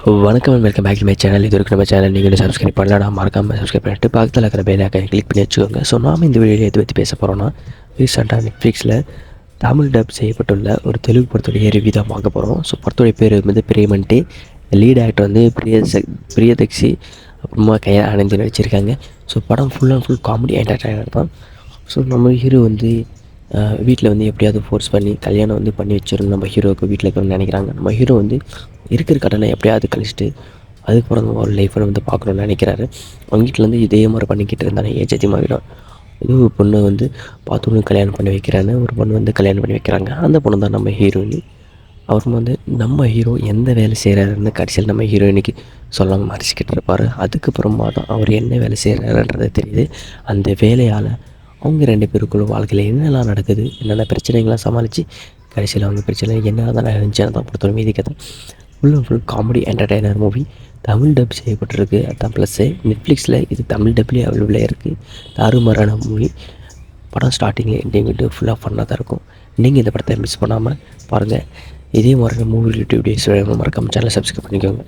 வணக்கம் and welcome back to my channel. இது வரைக்கும் நம்ம சேனல் நீங்கள் சப்ஸ்கிரைப் பண்ணலாம், மறக்காமல் சப்ஸ்கிரைப் பண்ணிட்டு பக்கத்தில் இருக்கிற பெல் ஐக்கானை கிளிக் பண்ணி வச்சுக்கோங்க. ஸோ நாம் இந்த வீடியோவில் எது பற்றி பேச போகிறோம்னா, ரீசெண்டாக நெட்ஃப்ளிக்ஸில் தமிழ் டப் செய்யப்பட்டுள்ள ஒரு தெலுங்கு படத்துடைய ரிவ்யூ தான் பார்க்க போகிறோம். ஸோ படத்துடைய பேர் வந்து பிரேமன்ட்டு. லீட் ஆக்டர் வந்து பிரியதக்ஷி, அப்புறமா கையா ஆனந்தி நடிச்சிருக்காங்க. ஸோ படம் full and full comedy entertainer தான். ஸோ நம்ம ஹீரோ வந்து வீட்டில் வந்து எப்படியாவது ஃபோர்ஸ் பண்ணி கல்யாணம் வந்து பண்ணி வச்சிடணும் நம்ம ஹீரோவுக்கு வீட்டில் இருக்கணும்னு நினைக்கிறாங்க. நம்ம ஹீரோ வந்து இருக்கிற கடனை எப்படியாவது கழிச்சிட்டு அதுக்கப்புறம் நம்ம ஒரு லைஃப்பை வந்து பார்க்கணுன்னு நினைக்கிறாரு. அவங்க வீட்டிலேருந்து இதே மாதிரி பண்ணிக்கிட்டு இருந்தானே ஏஜ் அதிகமாகிடும். இது ஒரு பொண்ணை வந்து பார்த்தோன்னு கல்யாணம் பண்ணி வைக்கிறான்னு ஒரு பொண்ணு வந்து கல்யாணம் பண்ணி வைக்கிறாங்க. அந்த பொண்ணு தான் நம்ம ஹீரோயினி. அவரும் வந்து நம்ம ஹீரோ எந்த வேலை செய்கிறாருன்னு கடைசியில் நம்ம ஹீரோயினிக்கு சொல்லாமல் மறைச்சிக்கிட்டு இருப்பார். அதுக்கப்புறமா தான் அவர் என்ன வேலை செய்கிறாருன்றது தெரியுது. அந்த வேலையால் அவங்க 2 பேருக்குள்ள வாழ்க்கையில் என்னெல்லாம் நடக்குது, என்னென்ன பிரச்சனைகள்லாம் சமாளித்து கடைசியில் அவங்க பிரச்சனை என்ன தான் இருந்துச்சுன்னு தான் பொறுத்தவரை மீதி கதை. Full and full comedy entertainer movie. Tamil dub செய்யப்பட்டிருக்கு. அதுதான் ப்ளஸ்ஸு. நெட்ஃப்ளிக்ஸில் இது தமிழ் டப்லேயே அவைலபிளாக இருக்குது. தாறுமாறான மூவி. படம் ஸ்டார்டிங்கில் எண்டிங் விட்டு ஃபுல்லாக ஃபன்னாக தான் இருக்கும். நீங்கள் இந்த படத்தை மிஸ் பண்ணாமல் பாருங்கள். இதே மாதிரி மூவி ரிலேட்டிவ் வீடியோஸ் மறக்காமல் சேனலை சப்ஸ்கிரைப் பண்ணிக்கோங்க.